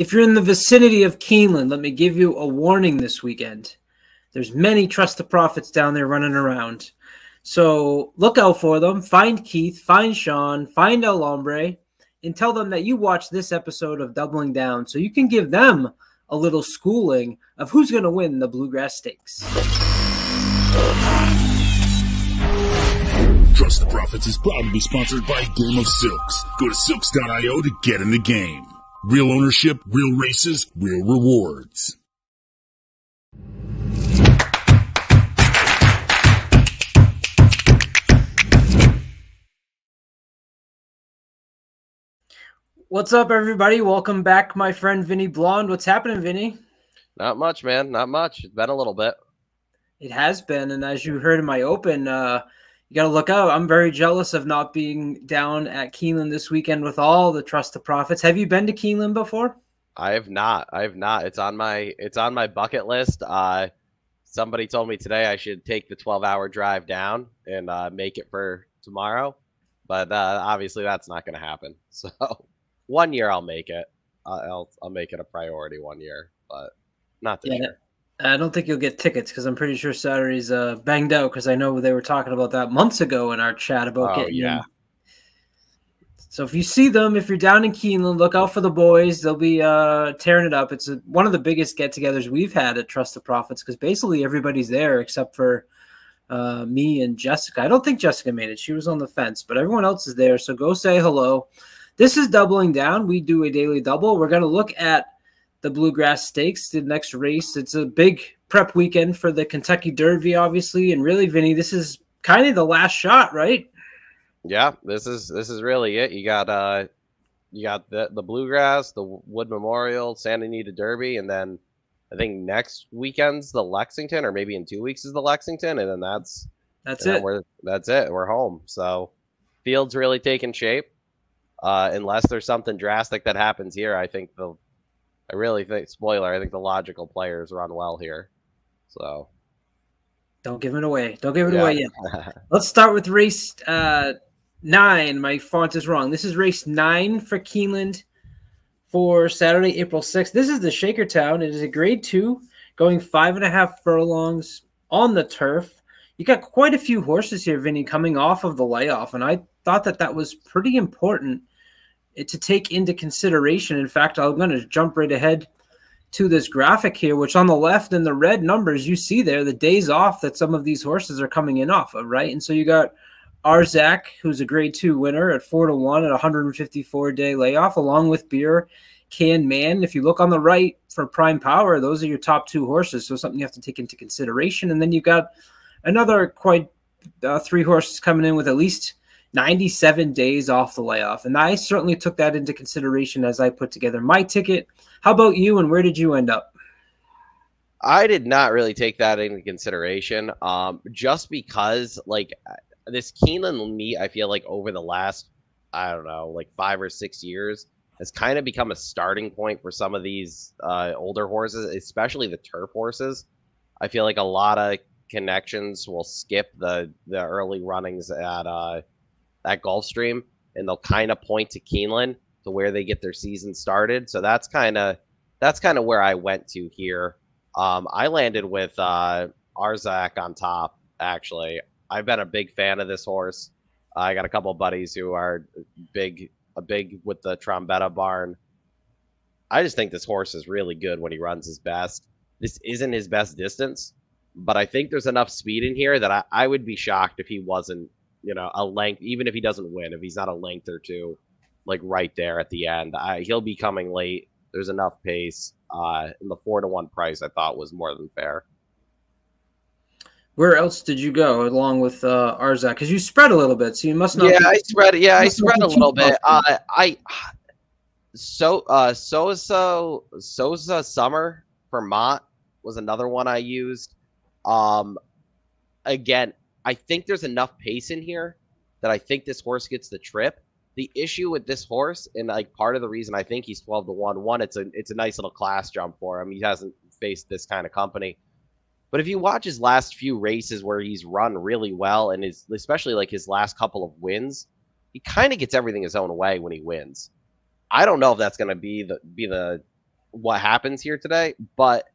If you're in the vicinity of Keeneland, let me give you a warning this weekend. There's many Trust the Prophets down there running around. So look out for them. Find Keith, find Sean, find El Hombre, and tell them that you watched this episode of Doubling Down so you can give them a little schooling of who's going to win the Bluegrass Stakes. Trust the Prophets is proud to be sponsored by Game of Silks. Go to silks.io to get in the game. Real ownership, real races, real rewards. What's up, everybody? Welcome back, my friend Vinny Blond. What's happening, Vinny? Not much, man. Not much. It's been a little bit. It has been, and as you heard in my open, you got to look out. I'm very jealous of not being down at Keeneland this weekend with all the Trust the Prophets. Have you been to Keeneland before? I have not. It's on my bucket list. Somebody told me today I should take the 12-hour drive down and make it for tomorrow, but obviously that's not going to happen. So 1 year I'll make it. I'll make it a priority 1 year, but not this year. I don't think you'll get tickets because I'm pretty sure Saturday's banged out because I know they were talking about that months ago in our chat about getting in. So if you see them, if you're down in Keeneland, look out for the boys. They'll be tearing it up. It's one of the biggest get-togethers we've had at Trust the Prophets because basically everybody's there except for me and Jessica. I don't think Jessica made it. She was on the fence, but everyone else is there. So go say hello. This is Doubling Down. We do a daily double. We're going to look at the Bluegrass Stakes, the next race. It's a big prep weekend for the Kentucky Derby, obviously. And really, Vinny, this is kind of the last shot, right? Yeah, this is really it. You got the Bluegrass, the Wood Memorial, Santa Anita Derby, and then I think next weekend's the Lexington, or maybe in 2 weeks is the Lexington, and then that's it. That's it. We're home. So field's really taking shape. Unless there's something drastic that happens here, I think the logical players run well here. So don't give it away. Don't give it away yet. Let's start with race 9. My font is wrong. This is race 9 for Keeneland for Saturday, April 6th. This is the Shakertown. It is a grade 2 going 5.5 furlongs on the turf. You got quite a few horses here, Vinny, coming off of the layoff, and I thought that was pretty important to take into consideration. In fact, I'm going to jump right ahead to this graphic here, which on the left in the red numbers, you see there the days off that some of these horses are coming in off of, right? And so you got Arzak, who's a grade 2 winner at 4-1 at 154-day layoff, along with Beer, Can Man. If you look on the right for Prime Power, those are your top 2 horses, so something you have to take into consideration. And then you got another quite 3 horses coming in with at least 97 days off the layoff. And I certainly took that into consideration as I put together my ticket. How about you, and where did you end up? I did not really take that into consideration, just because, like, this Keeneland meet, I feel like over the last, I don't know, like 5 or 6 years, has kind of become a starting point for some of these older horses, especially the turf horses. I feel like a lot of connections will skip the early runnings at Gulfstream, and they'll kind of point to Keeneland to where they get their season started. So that's kind of where I went to here. I landed with Arzak on top, actually. I've been a big fan of this horse. I got a couple of buddies who are big with the Trombetta barn. I just think this horse is really good when he runs his best. This isn't his best distance, but I think there's enough speed in here that I would be shocked if he wasn't, a length, even if he doesn't win, if he's not a length or two, like right there at the end. He'll be coming late. There's enough pace. And the 4-1 price I thought was more than fair. Where else did you go along with Arzak? Because you spread a little bit, so you must not. I spread a little bit. Sosa Summer for Mott was another one I used. Again, I think there's enough pace in here that I think this horse gets the trip. The issue with this horse, and like part of the reason I think he's 12-1, one, it's a nice little class jump for him. He hasn't faced this kind of company. But if you watch his last few races where he's run really well, and especially like his last couple of wins, he kind of gets everything his own way when he wins. I don't know if that's going to be the what happens here today. But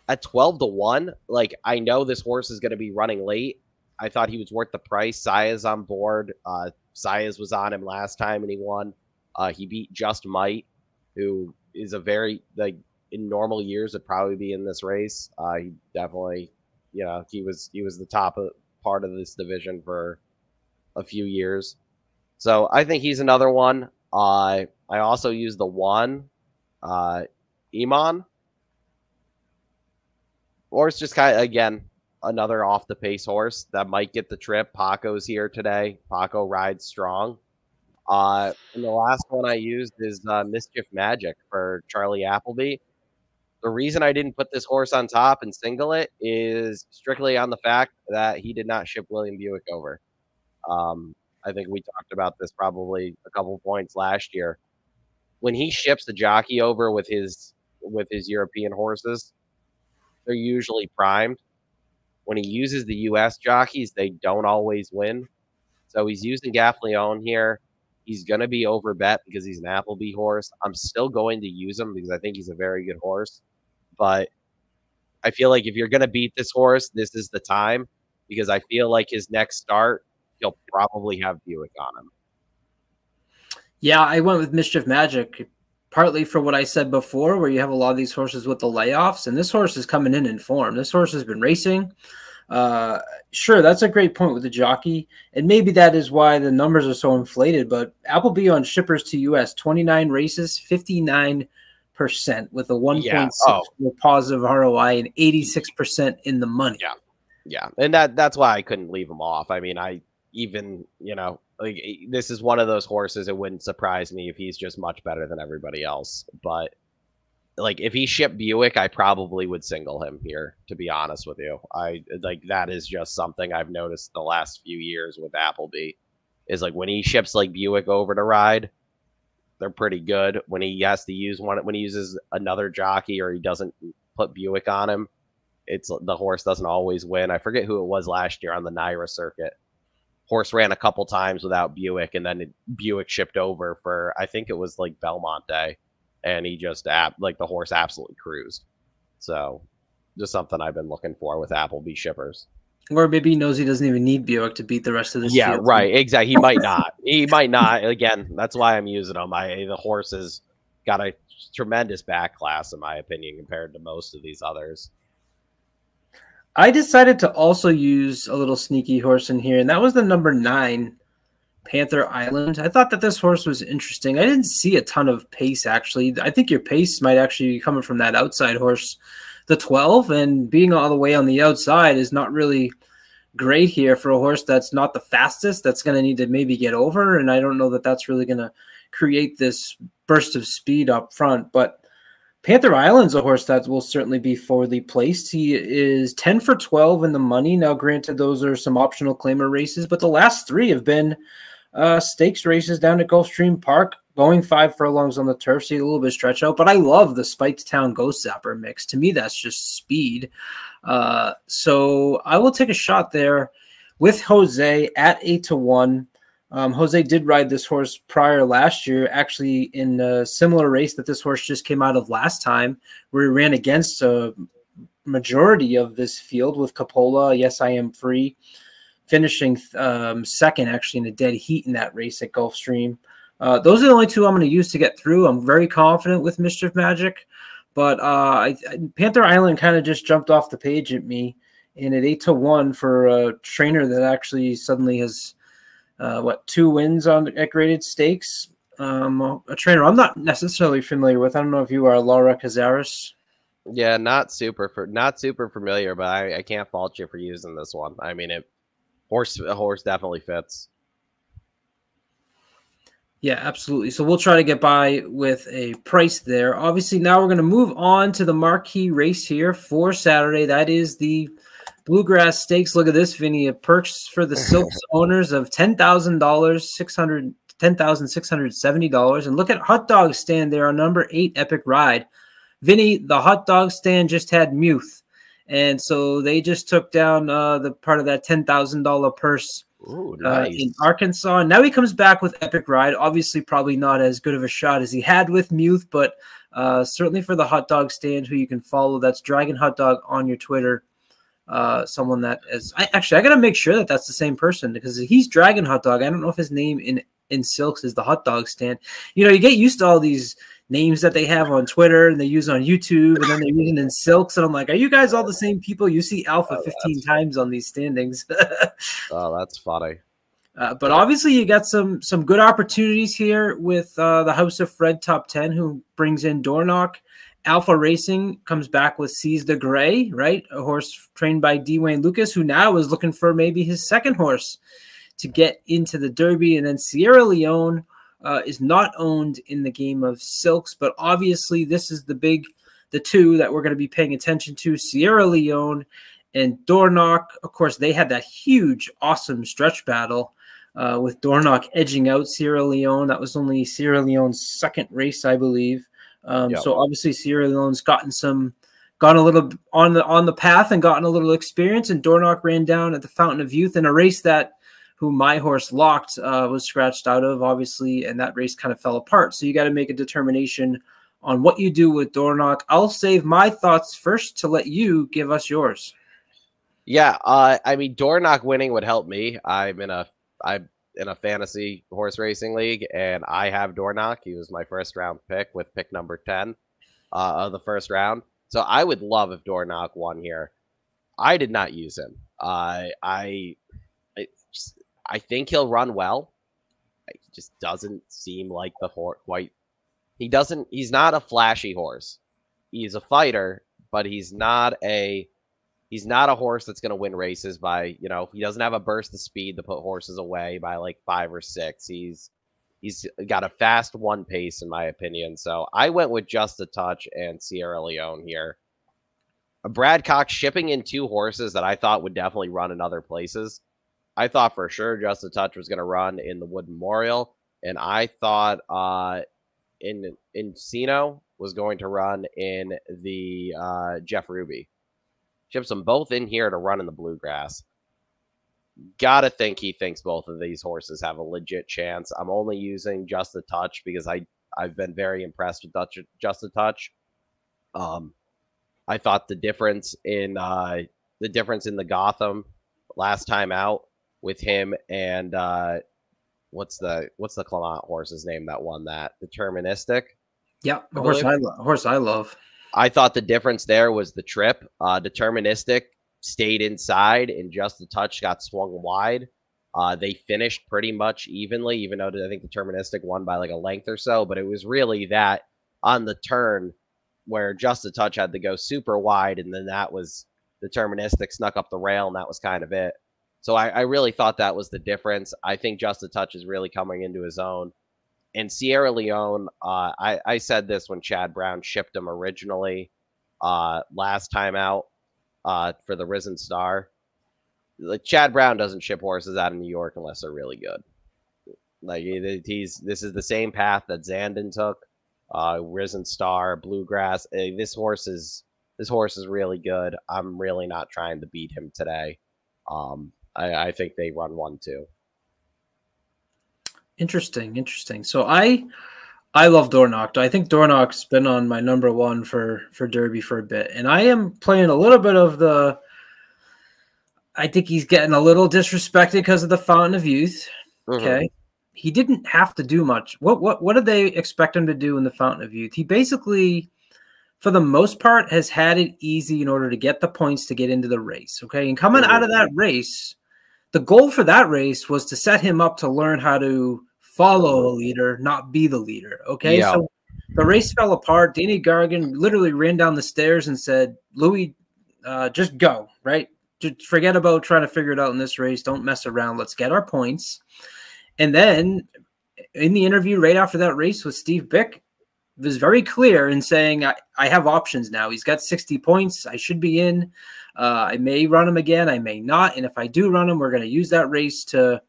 at 12-1, like, I know this horse is going to be running late. I thought he was worth the price. Saya's on board. Saya's was on him last time and he won. He beat Just Might, who is a very, like, in normal years would probably be in this race. He definitely, you know, he was the top part of this division for a few years. So I think he's another one. I also use the one, Iman. Or it's just kind of, again, another off the pace horse that might get the trip. Paco's here today. Paco rides strong. And the last one I used is Mischief Magic for Charlie Appleby. The reason I didn't put this horse on top and single it is strictly on the fact that he did not ship William Buick over. I think we talked about this probably a couple points last year. When he ships the jockey over with his European horses, they're usually primed. When he uses the U.S. jockeys, they don't always win. So he's using Gaffleon here. He's going to be overbet because he's an Appleby horse. I'm still going to use him because I think he's a very good horse. But I feel like if you're going to beat this horse, this is the time, because I feel like his next start, he'll probably have Buick on him. Yeah, I went with Mischief Magic, partly for what I said before, where you have a lot of these horses with the layoffs, and this horse is coming in form. This horse has been racing. Sure, that's a great point with the jockey, and maybe that is why the numbers are so inflated, but Appleby on shippers to U.S., 29 races, 59% with a 1.6 positive ROI and 86% in the money. Yeah, and that's why I couldn't leave him off. I mean, like, this is one of those horses, it wouldn't surprise me if he's just much better than everybody else. But, like, if he shipped Buick, I probably would single him here, to be honest with you. That is just something I've noticed the last few years with Appleby, is like when he ships like Buick over to ride, they're pretty good. When he has to use when he uses another jockey or he doesn't put Buick on him, the horse doesn't always win. I forget who it was last year on the Naira circuit. Horse ran a couple times without Buick, and then Buick shipped over for, I think it was like Belmont Day, and he just the horse absolutely cruised. So just something I've been looking for with Appleby shippers. Or maybe he knows he doesn't even need Buick to beat the rest of this. Yeah, field. Right. Exactly. He might not. He might not. Again, that's why I'm using him. The horse has got a tremendous back class, in my opinion, compared to most of these others. I decided to also use a little sneaky horse in here, and that was the number 9, Panther Island. I thought that this horse was interesting. I didn't see a ton of pace, actually. I think your pace might actually be coming from that outside horse, the 12, and being all the way on the outside is not really great here for a horse that's not the fastest, that's going to need to maybe get over, and I don't know that that's really going to create this burst of speed up front, but Panther Island's a horse that will certainly be forwardly placed. He is 10 for 12 in the money. Now, granted, those are some optional claimer races, but the last 3 have been stakes races down at Gulfstream Park, going 5 furlongs on the turf, so a little bit of stretch out. But I love the Spiketown Ghost Zapper mix. To me, that's just speed. So I will take a shot there with Jose at 8-1. Jose did ride this horse prior last year, actually in a similar race that this horse just came out of last time, where he ran against a majority of this field with Coppola, Yes I Am Free, finishing second actually in a dead heat in that race at Gulfstream. Those are the only 2 I'm going to use to get through. I'm very confident with Mischief Magic, but Panther Island kind of just jumped off the page at me, and at 8-1 for a trainer that actually suddenly has 2 wins at graded stakes. A trainer I'm not necessarily familiar with. I don't know if you are, Laura Cazares. Yeah, not super familiar, but I can't fault you for using this one. I mean, horse definitely fits. Yeah, absolutely. So we'll try to get by with a price there. Obviously, now we're going to move on to the marquee race here for Saturday. That is the Bluegrass Stakes. Look at this, Vinny. A perks for the Silks owners of $10,000, $10,670. And look at Hot Dog Stand there on number 8, Epic Ride. Vinny, the Hot Dog Stand just had Muth. And so they just took down the part of that $10,000 purse Ooh, nice. In Arkansas. Now he comes back with Epic Ride. Obviously, probably not as good of a shot as he had with Muth, but certainly for the hot dog stand, who you can follow. That's Dragon Hot Dog on your Twitter. Someone that is I gotta make sure that that's the same person, because he's Dragon Hot Dog. I don't know if his name in Silks is the hot dog stand. You know, you get used to all these names that they have on Twitter and they use on YouTube, and then they're using in Silks, and I'm like, are you guys all the same people? You see Alpha 15 times on these standings. Oh, that's funny. But obviously you got some good opportunities here with the House of Fred top 10, who brings in Dornock. Alpha Racing comes back with Seize the Gray, right? A horse trained by Dwayne Lucas, who now is looking for maybe his second horse to get into the Derby. And then Sierra Leone is not owned in the game of Silks, but obviously this is the two that we're going to be paying attention to, Sierra Leone and Dornock. Of course, they had that huge, awesome stretch battle with Dornock edging out Sierra Leone. That was only Sierra Leone's second race, I believe. So obviously Sierra Leone's gone a little on the path and gotten a little experience, and Dornock ran down at the Fountain of Youth in a race that who my horse Locked was scratched out of, obviously, and that race kind of fell apart. So you got to make a determination on what you do with Dornock. I'll save my thoughts first to let you give us yours. Yeah, I mean, Dornock winning would help me. I'm in a fantasy horse racing league, and I have Dornock. He was my first round pick with pick number 10 of the first round. So I would love if Dornock won here. I did not use him. I think he'll run well. He just doesn't seem like the horse quite. He's not a flashy horse. He's a fighter, but he's not a horse that's going to win races by, he doesn't have a burst of speed to put horses away by like 5 or 6. He's got a fast one pace, in my opinion. So I went with Just a Touch and Sierra Leone here. Brad Cox shipping in 2 horses that I thought would definitely run in other places. I thought for sure Just a Touch was going to run in the Wood Memorial, and I thought Encino was going to run in the Jeff Ruby. Ships them both in here to run in the Bluegrass. Gotta think he thinks both of these horses have a legit chance. I'm only using Just a Touch because I've been very impressed with Just a Touch. I thought the difference in the Gotham last time out with him and what's the Clement horse's name that won that? Deterministic. Yeah, a horse I love. I thought the difference there was the trip. Deterministic stayed inside and Just a Touch got swung wide. They finished pretty much evenly, even though I think Deterministic won by like a length or so. But it was really that on the turn where Just a Touch had to go super wide, and then that was Deterministic snuck up the rail, and that was kind of it. So I really thought that was the difference. I think Just a Touch is really coming into his own. And Sierra Leone, I said this when Chad Brown shipped him originally last time out for the Risen Star. Like, Chad Brown doesn't ship horses out of New York unless they're really good. Like, this is the same path that Zandon took. Risen Star, Bluegrass. This horse is really good. I'm really not trying to beat him today. I think they run 1-2. Interesting. So I love Dornock. I think Dornock's been on my number 1 for Derby for a bit, and I am playing a little bit of the. I think he's getting a little disrespected because of the Fountain of Youth. Okay, he didn't have to do much. What did they expect him to do in the Fountain of Youth? He basically, for the most part, has had it easy in order to get the points to get into the race. Okay, and coming out of that race, the goal for that race was to set him up to learn how to follow a leader, not be the leader. Okay, yeah. So the race fell apart. Danny Gargan literally ran down the stairs and said, "Louis, just go, right? Just forget about trying to figure it out in this race. Don't mess around. Let's get our points." And then in the interview right after that race with Steve Bick, was very clear in saying, I have options now. He's got 60 points. I should be in. I may run him again. I may not. And if I do run him, we're going to use that race to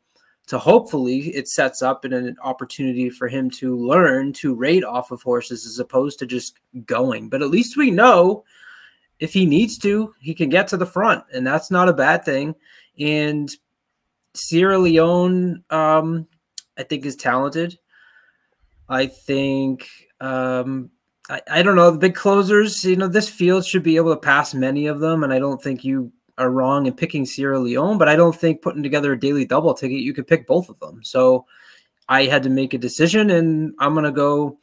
hopefully it sets up an opportunity for him to learn to rate off of horses as opposed to just going. But at least we know if he needs to, he can get to the front, and that's not a bad thing. And Sierra Leone, I think, is talented. I think, I don't know, the big closers, this field should be able to pass many of them, and I don't think you are wrong in picking Sierra Leone, but I don't think putting together a daily double ticket, you could pick both of them. So I had to make a decision, and I'm going to go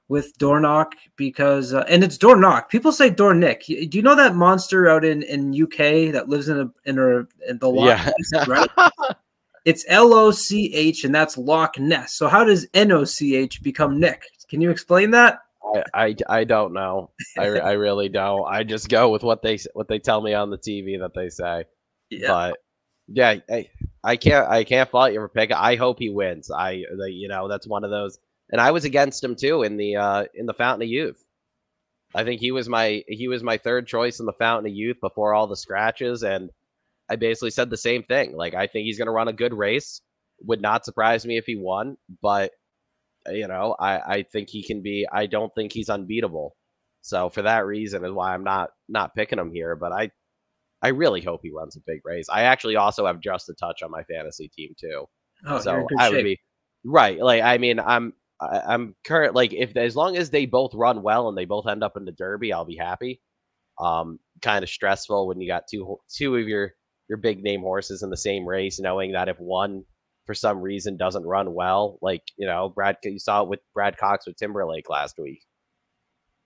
with Dornoch because, and it's Dornoch. People say Dornick. Do you know that monster out in UK that lives in the Loch Ness, right? It's Loch, and that's Loch Ness. So how does Noch become Nick? Can you explain that? I don't know. I really don't. I just go with what they tell me on the TV that they say. Yeah. But yeah, I can't fault you for picking. I hope he wins. That's one of those. And I was against him too in the Fountain of Youth. I think he was my third choice in the Fountain of Youth before all the scratches, and I basically said the same thing. Like, I think he's going to run a good race. Would not surprise me if he won, but I think he can be. I don't think he's unbeatable. So for that reason is why I'm not picking him here. But I really hope he runs a big race. I actually also have Just a Touch on my fantasy team too. Oh, so I would be right. Like, I mean, I'm current. Like, as long as they both run well and they both end up in the Derby, I'll be happy. Kind of stressful when you got two of your big name horses in the same race, knowing that if one for some reason doesn't run well, like, you saw it with Brad Cox with Timberlake last week.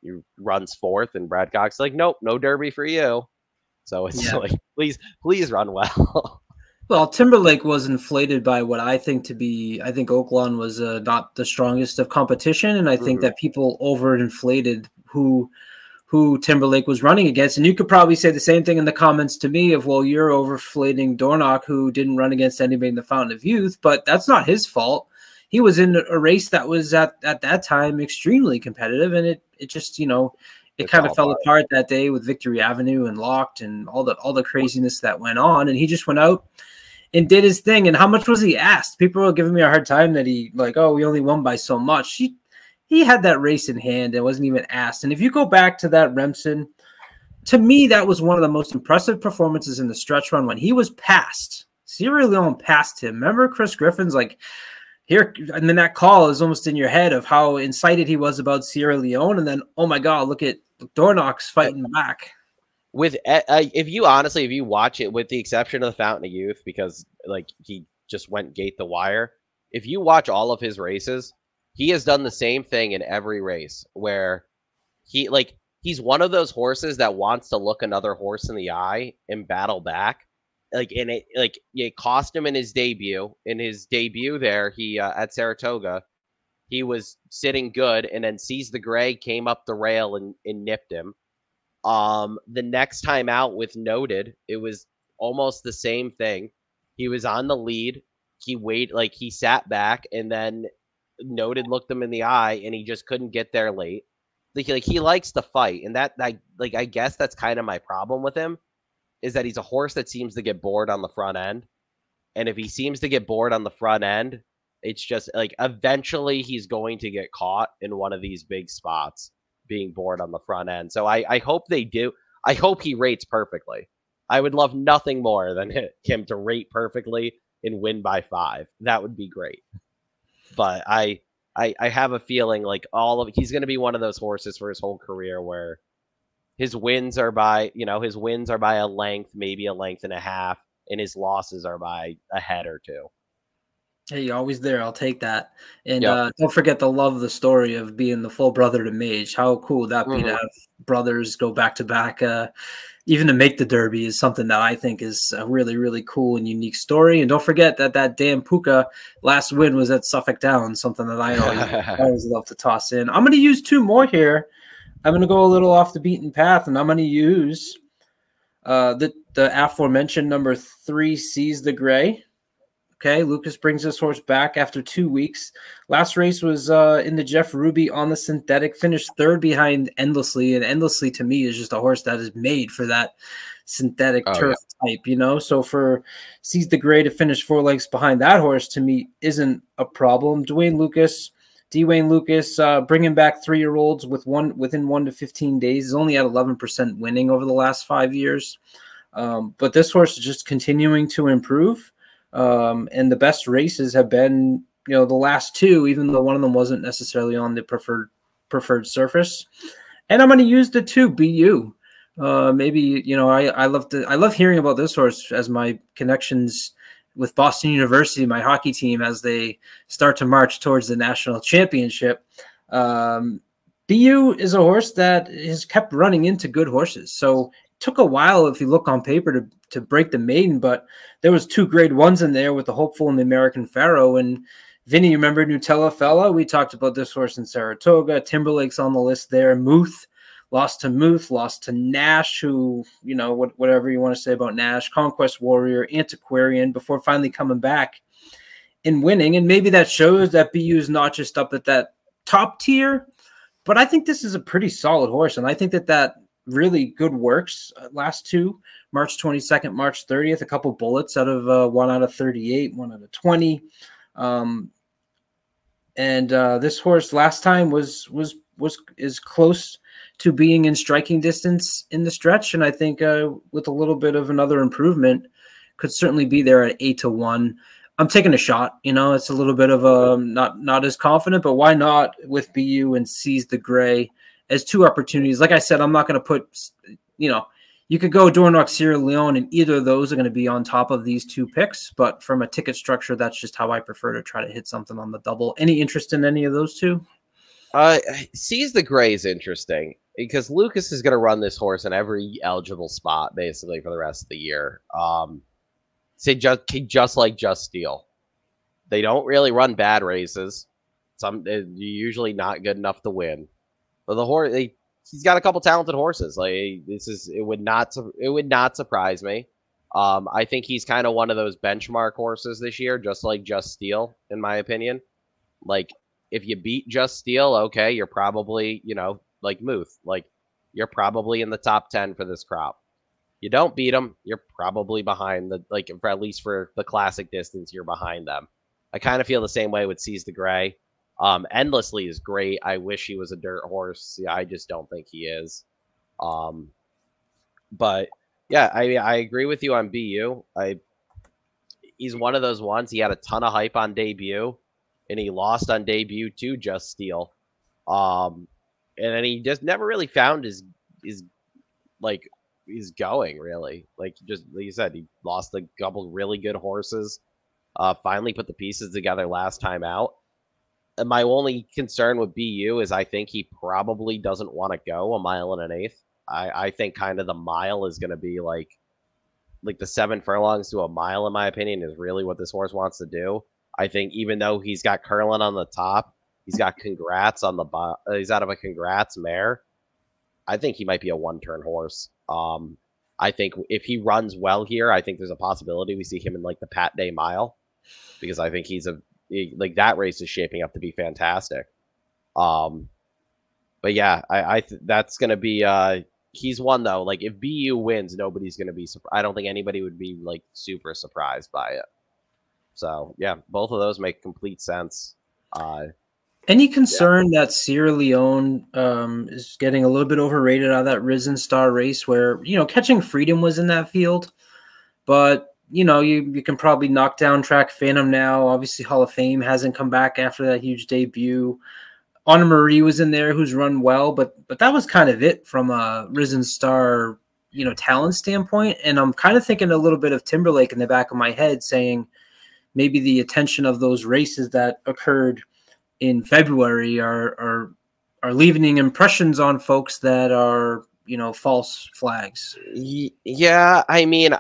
He runs fourth, and Brad Cox like, nope, no Derby for you. So it's like, please run well. Well, Timberlake was inflated by what I think to be. I think Oaklawn was not the strongest of competition, and I think that people overinflated who Timberlake was running against. And you could probably say the same thing in the comments to me of, well, you're overflating Dornoch, who didn't run against anybody in the Fountain of Youth, but that's not his fault. He was in a race that was at that time extremely competitive, and it just, it kind of fell apart that day with Victory Avenue and Locked and all the craziness that went on. And he just went out and did his thing. And how much was he asked? People were giving me a hard time that he we only won by so much. He had that race in hand and wasn't even asked. And if you go back to that Remsen, to me, that was one of the most impressive performances in the stretch run when he was passed. Sierra Leone passed him. Remember Chris Griffin's here, and then that call is almost in your head of how incited he was about Sierra Leone. And then, oh my God, look at Dornoch's fighting back. If you watch it, with the exception of the Fountain of Youth, because he just went gate the wire, if you watch all of his races, he has done the same thing in every race where he's one of those horses that wants to look another horse in the eye and battle back. It cost him in his debut. In his debut there, he at Saratoga, he was sitting good, and then Seize the Gray came up the rail and nipped him. The next time out with Noted, it was almost the same thing. He was on the lead. He sat back, and then Noted looked him in the eye, and he just couldn't get there late. He likes to fight, and I guess that's kind of my problem with him, is that he's a horse that seems to get bored on the front end. And if he seems to get bored on the front end, it's just eventually he's going to get caught in one of these big spots being bored on the front end. So I hope they do. I hope he rates perfectly. I would love nothing more than him to rate perfectly and win by 5. That would be great. But I have a feeling he's going to be one of those horses for his whole career where his wins are by a length, maybe a length and a half, and his losses are by a head or two. Hey, you're always there. I'll take that. And don't forget to love the story of being the full brother to Mage. How cool would that be to have brothers go back to back? Even to make the Derby is something that I think is a really, really cool and unique story. And don't forget that Dan Puka last win was at Suffolk Downs, something that I always love to toss in. I'm going to use 2 more here. I'm going to go a little off the beaten path, and I'm going to use the aforementioned number 3, Seize the Gray. Okay, Lucas brings this horse back after 2 weeks. Last race was in the Jeff Ruby on the synthetic, finished 3rd behind Endlessly, and Endlessly to me is just a horse that is made for that synthetic turf type, So for Seize the Gray to finish 4 lengths behind that horse to me isn't a problem. Dwayne Lucas, bringing back 3-year-olds within 1 to 15 days is only at 11% winning over the last 5 years. But this horse is just continuing to improve. And the best races have been, the last two, even though one of them wasn't necessarily on the preferred surface. And I'm going to use the 2 BU. Maybe, I love hearing about this horse as my connections with Boston University, my hockey team, as they start to march towards the national championship. BU is a horse that has kept running into good horses. So it took a while, if you look on paper, to break the maiden, but there was 2 grade 1s in there with the Hopeful and the American Pharaoh. And Vinny, you remember Nutella Fella? We talked about this horse in Saratoga. Timberlake's on the list there. Muth, lost to Nash, who, whatever you want to say about Nash, Conquest Warrior, Antiquarian, before finally coming back and winning. And maybe that shows that BU is not just up at that top tier, but I think this is a pretty solid horse. And I think that really good works. Last 2, March 22nd, March 30th, a couple bullets out of 1 out of 38, 1 out of 20. This horse last time is close to being in striking distance in the stretch, and I think with a little bit of another improvement, could certainly be there at 8-1. I'm taking a shot. It's a little bit of a not as confident, but why not with BU and Seize the Gray as 2 opportunities? Like I said, I'm not going to put, you could go Dornoch, Sierra Leone, and either of those are going to be on top of these 2 picks. But from a ticket structure, that's just how I prefer to try to hit something on the double. Any interest in any of those 2? Seize the Gray is interesting because Lucas is going to run this horse in every eligible spot basically for the rest of the year. Say just like Just Steel. They don't really run bad races. You're usually not good enough to win. But the horse, he's got a couple talented horses. It would not surprise me. I think he's kind of one of those benchmark horses this year, just like Just Steel, in my opinion. Like, if you beat Just Steel, okay, you're probably, like Muth, like you're probably in the top 10 for this crop. You don't beat them, you're probably behind at least for the classic distance, you're behind them. I kind of feel the same way with Seize the Gray. Endlessly is great. I wish he was a dirt horse. I just don't think he is. But yeah, I agree with you on BU. He's one of those ones. He had a ton of hype on debut, and he lost on debut to Just Steel. And then he just never really found his going, really. Like you said, he lost a couple really good horses. Finally put the pieces together last time out. And my only concern with BU is I think he probably doesn't want to go 1 1/8. I think kind of the mile is going to be like the 7 furlongs to a mile, in my opinion, is really what this horse wants to do. I think even though he's got Curlin on the top, he's got Congrats on the bottom. He's out of a Congrats mare. I think he might be a 1-turn horse. I think if he runs well here, I think there's a possibility we see him in the Pat Day Mile, because I think that race is shaping up to be fantastic. But yeah, that's going to be, he's one though. If BU wins, nobody's going to be, I don't think anybody would be super surprised by it. So yeah, both of those make complete sense. Any concern that Sierra Leone is getting a little bit overrated out of that Risen Star race where, Catching Freedom was in that field, but you can probably knock down Track Phantom now. Obviously, Hall of Fame hasn't come back after that huge debut. Anna Marie was in there, who's run well, but that was kind of it from a Risen Star, talent standpoint. And I'm kind of thinking a little bit of Timberlake in the back of my head, saying maybe the attention of those races that occurred in February are leaving impressions on folks that are, false flags. Yeah, I mean,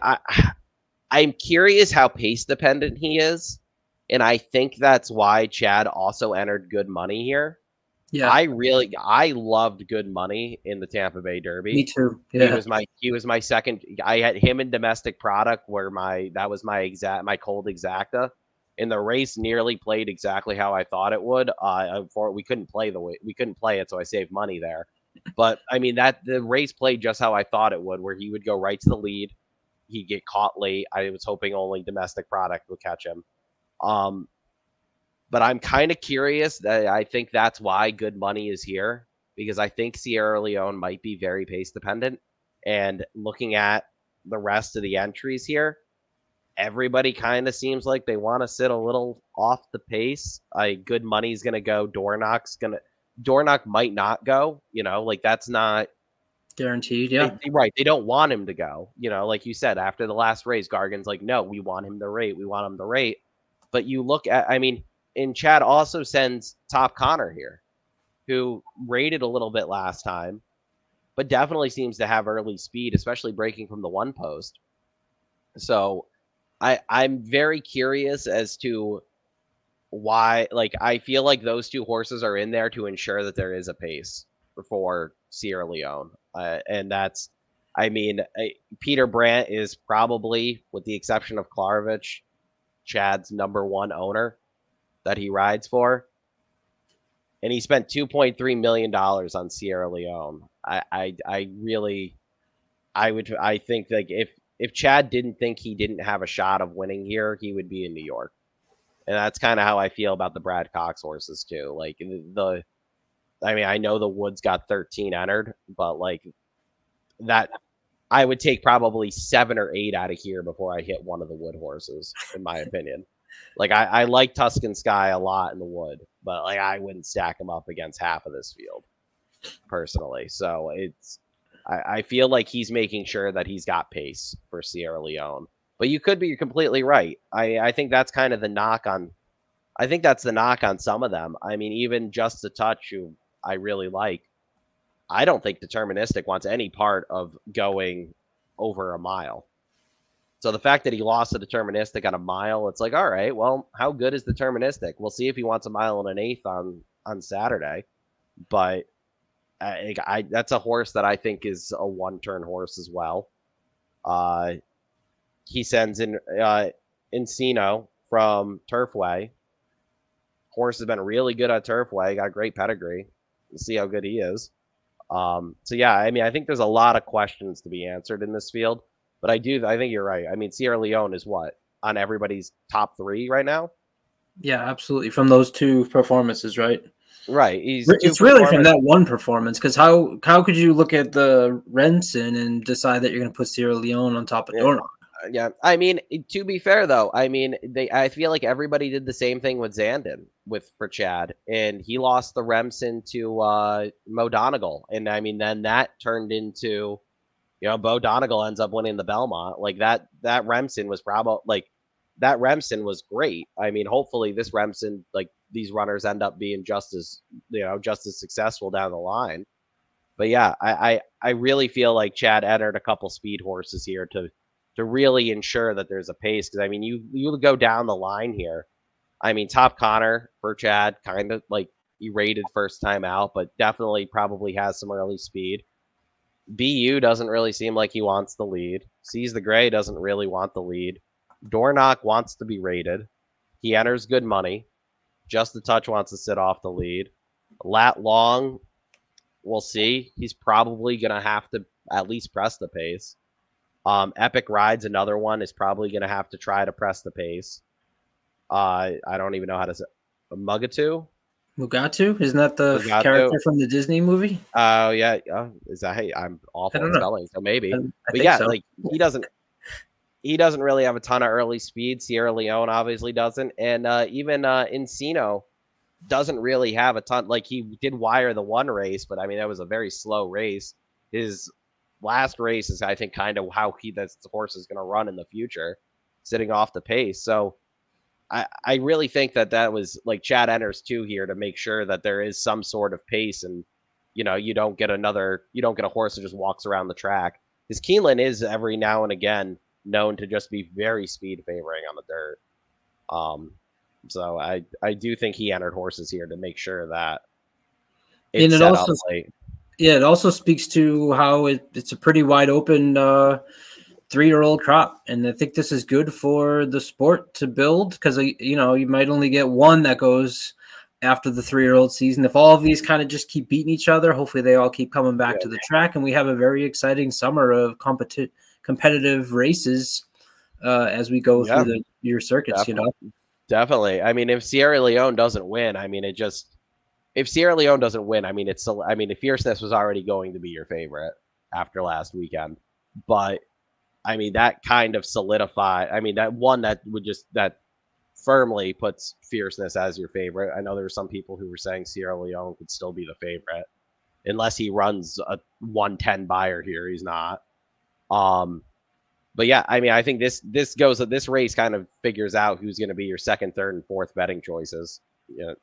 I'm curious how pace dependent he is, and I think that's why Chad also entered Good Money here. Yeah, I loved Good Money in the Tampa Bay Derby. Me too. Yeah, he was my second. I had him in Domestic Product, where that was my cold exacta, and the race nearly played exactly how I thought it would. We couldn't play it, so I saved money there. But I mean, the race played just how I thought it would, where he would go right to the lead. He'd get caught late. I was hoping only Domestic Product would catch him. But I'm kind of curious. That I think that's why Good Money is here, because I think Sierra Leone might be very pace dependent. And looking at the rest of the entries here, everybody kind of seems like they want to sit a little off the pace. Good money's going to go. Dornock might not go, like that's not guaranteed. Yeah. Right. They don't want him to go, like you said, after the last race, Gargan's like, no, we want him to rate. We want him to rate. But you look at, and Chad also sends Top Connor here, who rated a little bit last time, but definitely seems to have early speed, especially breaking from the one post. So I'm very curious as to why, I feel like those two horses are in there to ensure that there is a pace for Sierra Leone. And that's, Peter Brandt is probably, with the exception of Klarovich, Chad's number 1 owner that he rides for. And he spent $2.3 million on Sierra Leone. I think if Chad didn't think he didn't have a shot of winning here, he would be in New York. And that's kind of how I feel about the Brad Cox horses too. I know the Woods got 13 entered, but that I would take probably 7 or 8 out of here before I hit one of the Wood horses, in my opinion. I like Tuscan Sky a lot in the Wood, but I wouldn't stack him up against half of this field personally. So I feel like he's making sure that he's got pace for Sierra Leone. But you're completely right. I think that's kind of the knock on. I think that's the knock on some of them. Even Just a Touch, who I really like, I don't think Deterministic wants any part of going over a mile. So the fact that he lost to Deterministic on a mile, it's all right, well, how good is Deterministic? We'll see if he wants a mile and an eighth on Saturday. But that's a horse that I think is a one-turn horse as well. He sends in Encino from Turfway. Horse has been really good at Turfway. Got a great pedigree. We'll see how good he is. So yeah, I think there's a lot of questions to be answered in this field. But I think you're right. Sierra Leone is what? On everybody's top 3 right now? Yeah, absolutely. From those 2 performances, right? Right. It's really from that one performance, because how could you look at the Renson and decide that you're going to put Sierra Leone on top of Dornock? Yeah. To be fair, though, I feel like everybody did the same thing with Zandon for Chad, and he lost the Remsen to Mo Donegal. And then that turned into, Bo Donegal ends up winning the Belmont. That Remsen was that Remsen was great. Hopefully this Remsen, these runners end up being just as successful down the line. But yeah, I really feel like Chad entered a couple speed horses here to really ensure that there's a pace. Because you go down the line here. Top Connor for Chad, kind of he rated first time out, but definitely probably has some early speed. BU doesn't really seem like he wants the lead. Seize the Gray doesn't really want the lead. Dornock wants to be rated. He enters good money. Just a Touch wants to sit off the lead. Lat Long, we'll see. He's probably going to have to at least press the pace. Epic Ride's another one, is probably going to have to try to press the pace. I don't even know how to say Mugatu? Mugatu? Isn't that the character from the Disney movie? Oh, yeah. Is that, hey, I'm awful at spelling, so maybe. But yeah, so. He doesn't really have a ton of early speed. Sierra Leone obviously doesn't. And even Encino doesn't really have a ton. He did wire the one race, but that was a very slow race. His last race is, I think, kind of how this horse is going to run in the future, sitting off the pace. So I really think that was Chad enters 2 here to make sure that there is some sort of pace, and you don't get a horse that just walks around the track. Because Keeneland is every now and again known to just be very speed favoring on the dirt. So I do think he entered horses here to make sure that it's set up late. Yeah, it also speaks to how it's a pretty wide open 3-year-old crop, and I think this is good for the sport to build, because you might only get one that goes after the 3-year-old season. If all of these kind of just keep beating each other, hopefully they all keep coming back to the track, and we have a very exciting summer of competitive races as we go through your circuits. Definitely. If Sierra Leone doesn't win, if Sierra Leone doesn't win, it's still, the Fierceness was already going to be your favorite after last weekend, but I mean, that kind of solidify. I mean, that one that would just that firmly puts Fierceness as your favorite. I know there were some people who were saying Sierra Leone could still be the favorite, unless he runs a 110 buyer here. He's not. But yeah, I mean, I think this race kind of figures out who's going to be your second, third, and fourth betting choices. Yeah.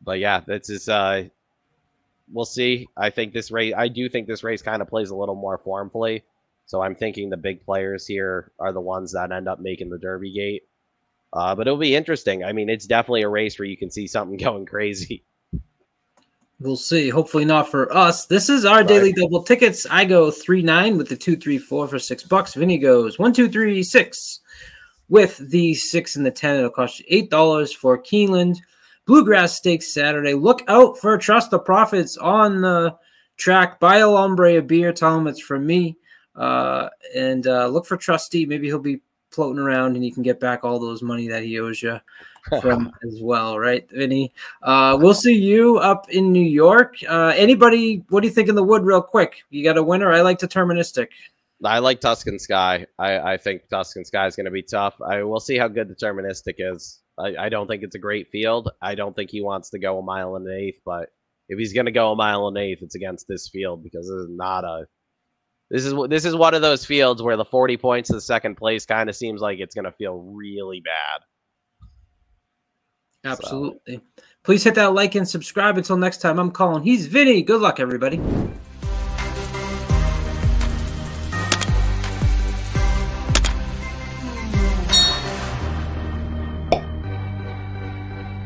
But yeah, this is we'll see. I do think this race kind of plays a little more formfully. So I'm thinking the big players here are the ones that end up making the Derby gate. But it'll be interesting. I mean, it's definitely a race where you can see something going crazy. We'll see. Hopefully not for us. This is our daily double tickets. I go 3-9 with the 2-3-4 for $6. Vinny goes 1-2-3-6 with the 6 and the 10. It'll cost you $8 for Keeneland. Bluegrass Stakes Saturday. Look out for Trust the Profits on the track. Buy a Lombrea beer. Tell him it's from me. And look for Trusty. Maybe he'll be floating around and you can get back all those money that he owes you from as well, right, Vinny? We'll see you up in New York. Anybody, what do you think in the wood real quick? You got a winner? I like Deterministic. I like Tuscan Sky. I think Tuscan Sky is going to be tough. We'll see how good Deterministic is. I don't think it's a great field. I don't think he wants to go 1 1/8, but if he's going to go 1 1/8, it's against this field because this is not a This is one of those fields where the 40 points to the second place kind of seems like it's going to feel really bad. Absolutely. So. Please hit that like and subscribe. Until next time, I'm Colin. He's Vinny. Good luck, everybody.